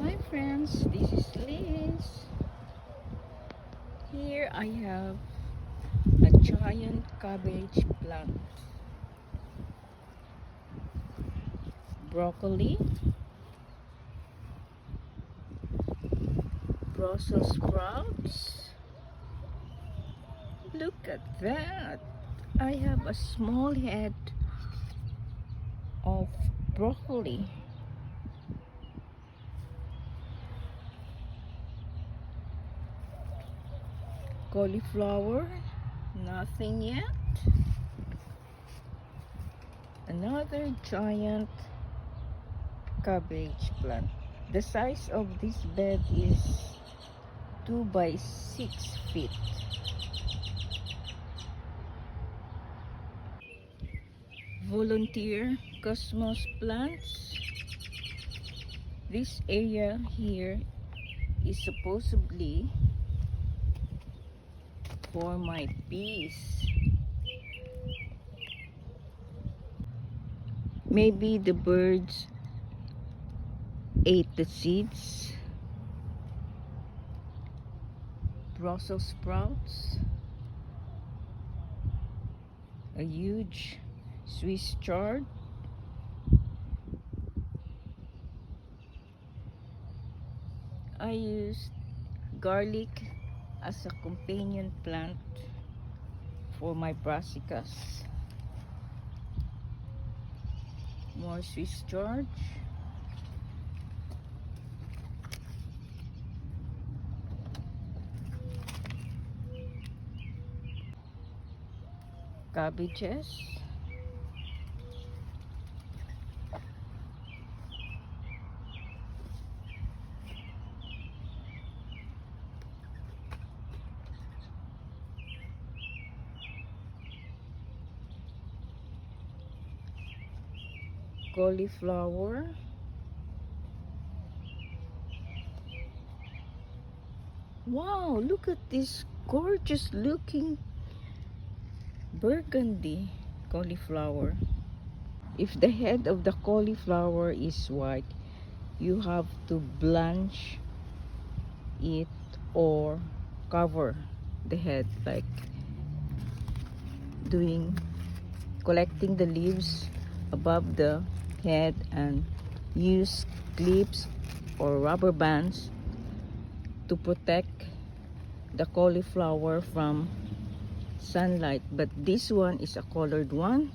Hi friends, this is Liz. Here I have a giant cabbage plant, broccoli, Brussels sprouts. Look at that! I have a small head of broccoli, cauliflower, nothing yet. Another giant cabbage plant. The size of this bed is 2 by 6 feet. Volunteer cosmos plants. This area here is supposedly for my bees. Maybe the birds ate the seeds. Brussels sprouts. A huge Swiss chard. I used garlic as a companion plant for my brassicas. More Swiss chard. Cabbages. Cauliflower. Wow, look at this gorgeous looking burgundy cauliflower. If the head of the cauliflower is white, you have to blanch it or cover the head, like collecting the leaves above the head and use clips or rubber bands to protect the cauliflower from sunlight. But this one is a colored one.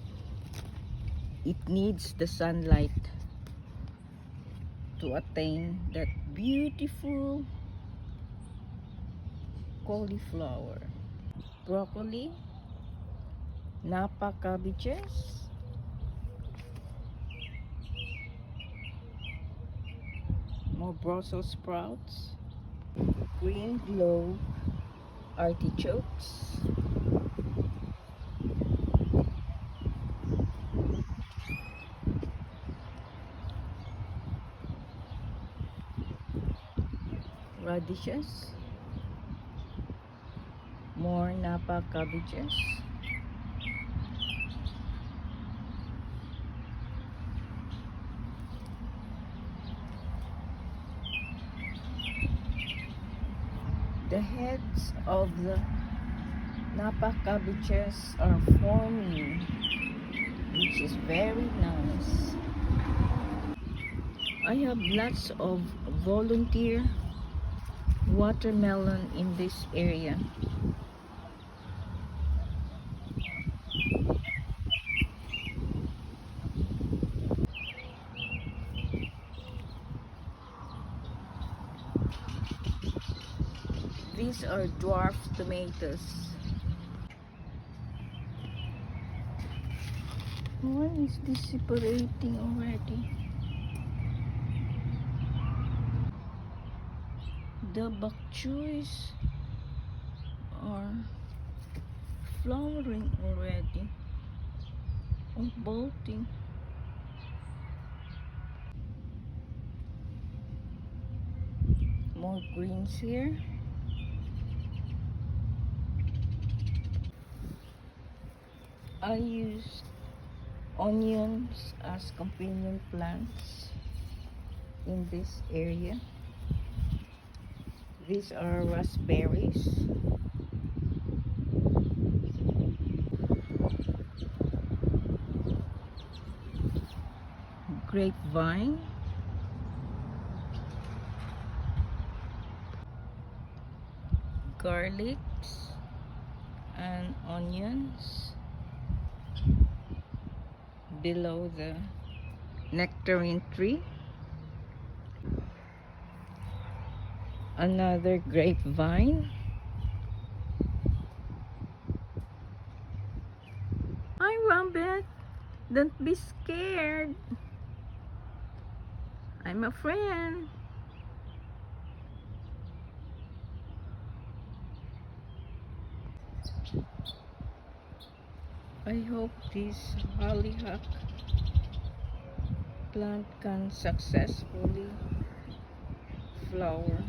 It needs the sunlight to attain that beautiful cauliflower. Broccoli, Napa cabbages, more Brussels sprouts, green globe artichokes, radishes, more Napa cabbages, the heads of the Napa cabbages are forming, which is very nice. I have lots of volunteer watermelon in this area. These are dwarf tomatoes. Why is this separating already? The bok choys are flowering already or bolting. More greens here. I use onions as companion plants. in this area. These are raspberries. Grapevine. Garlics and onions below the nectarine tree. Another grapevine. Hi, Rabbit. Don't be scared. I'm a friend. I hope this hollyhock plant can successfully flower.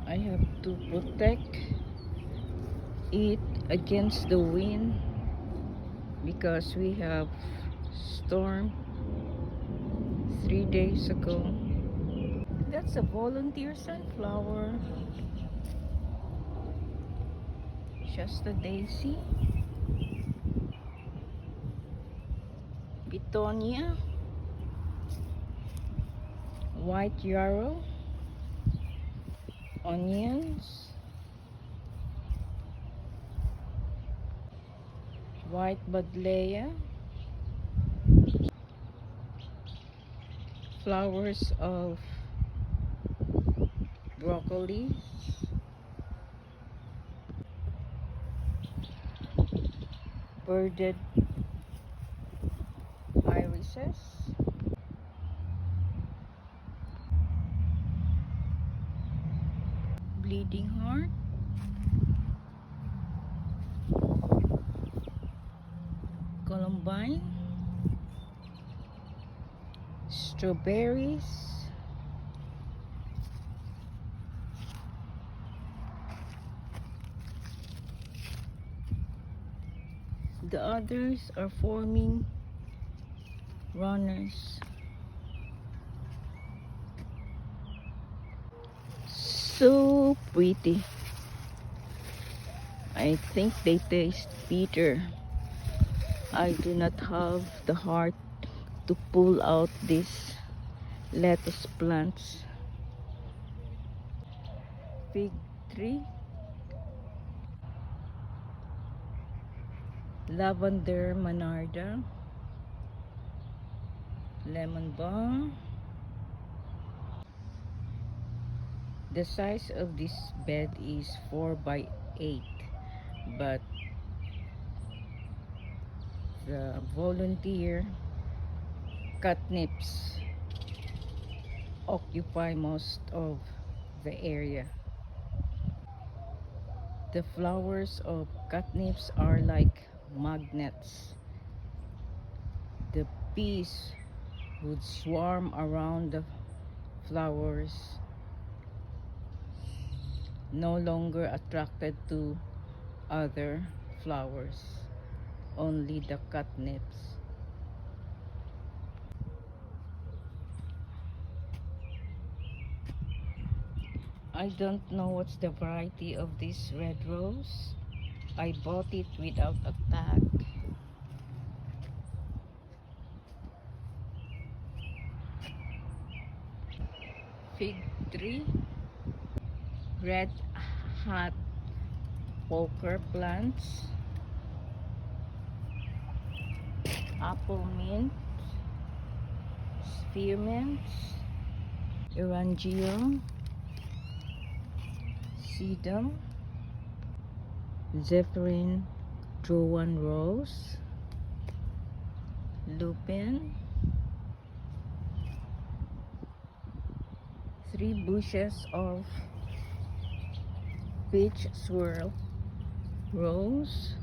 I have to protect it against the wind because we have storm 3 days ago. That's a volunteer sunflower. Shasta daisy. Bitonia. White yarrow. Onions. White buddleia. Flowers of broccoli. Birded irises. Bleeding heart. Columbine. Strawberries. The others are forming runners. So pretty. I think they taste bitter. I do not have the heart to pull out these lettuce plants. Fig tree. Lavender monarda. Lemon balm. The size of this bed is 4 by 8, but the volunteer catnips occupy most of the area. The flowers of catnips are like magnets. The bees would swarm around the flowers, no longer attracted to other flowers, only the catnips. I don't know what's the variety of this red rose. I bought it without a tag. Fig tree. Red hat poker plants. Apple mint. Spearmints. Erangio. Sedum. Zephyrin Joan rose. Lupin. 3 bushes of peach swirl rose.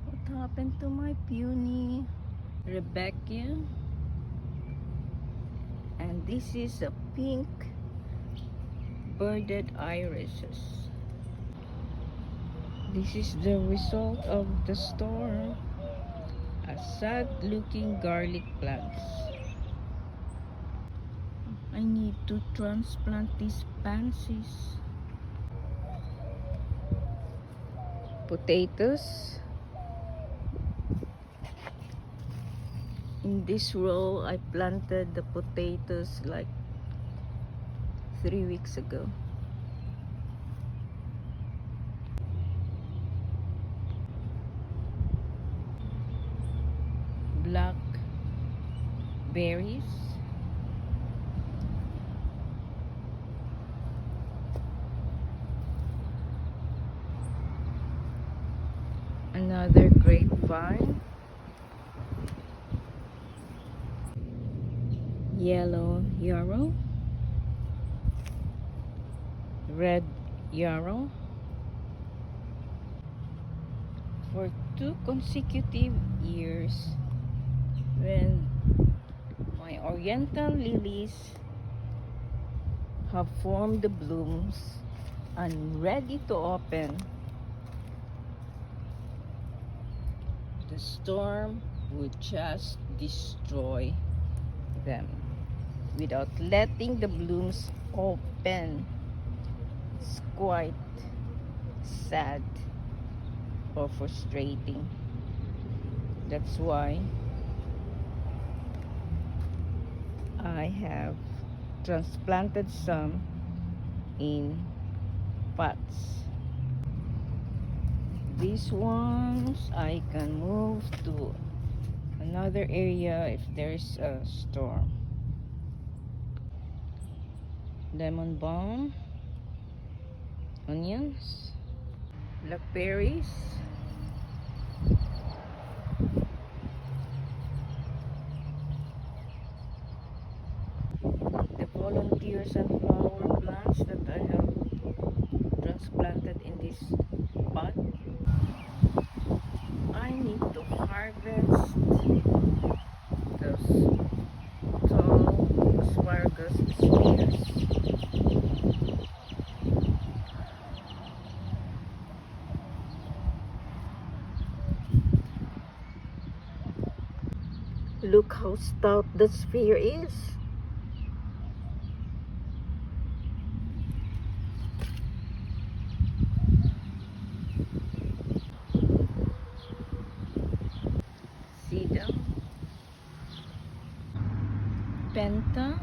What happened to my peony? Rebecca. And this is a pink birded irises. This is the result of the storm. A sad looking garlic plants. I need to transplant these pansies. Potatoes. In this row, I planted the potatoes like 3 weeks ago. Black berries. Another grapevine. Yellow yarrow. Red yarrow. For 2 consecutive years, when my oriental lilies have formed the blooms and ready to open, the storm would just destroy them without letting the blooms open. It's quite sad or frustrating. That's why I have transplanted some in pots. These ones I can move to another area if there's a storm. Lemon balm, onions, blackberries, the volunteer sunflower plants that I have transplanted in this pot. I need to harvest those tall asparagus spears. Look how stout the spear is. See them? Penta.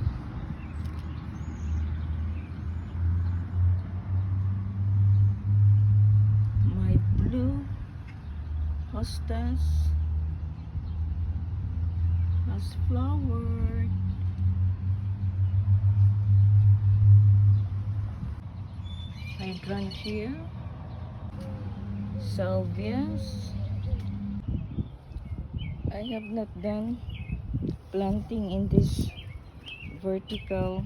My blue hostas has flowered. Hydrangea, salvias. I have not done planting in this vertical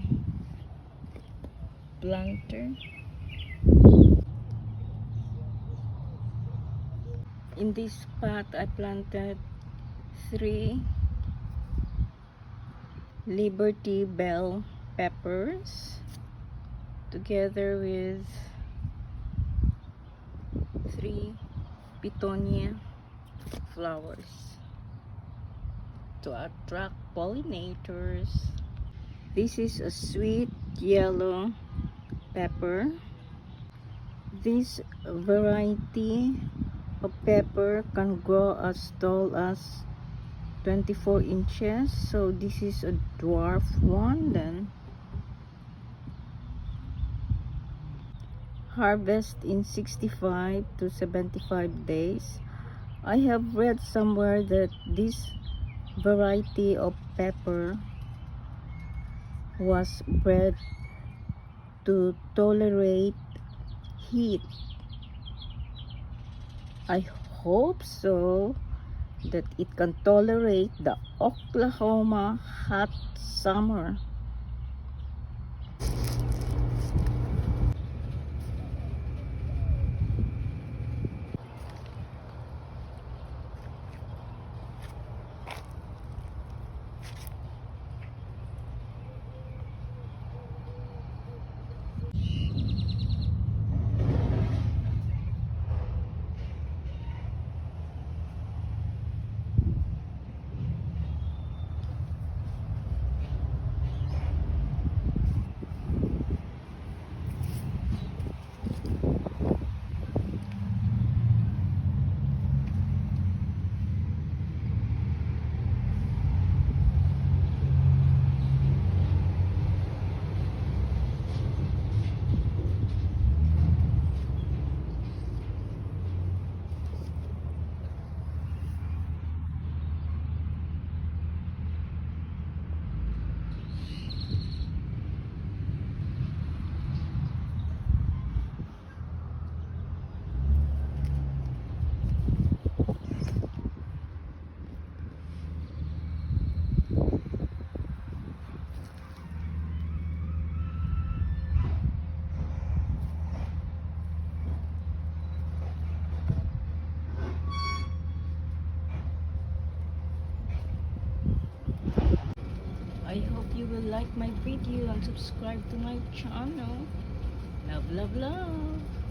planter. In this pot I planted 3 Liberty Bell peppers together with 3 Petunia flowers to attract pollinators. This is a sweet yellow pepper. This variety of pepper can grow as tall as 24 inches, so this is a dwarf one. Then harvest in 65 to 75 days. I have read somewhere that this variety of pepper was bred to tolerate heat. I hope so, that it can tolerate the Oklahoma hot summer. I hope you will like my video and subscribe to my channel. Love, love, love.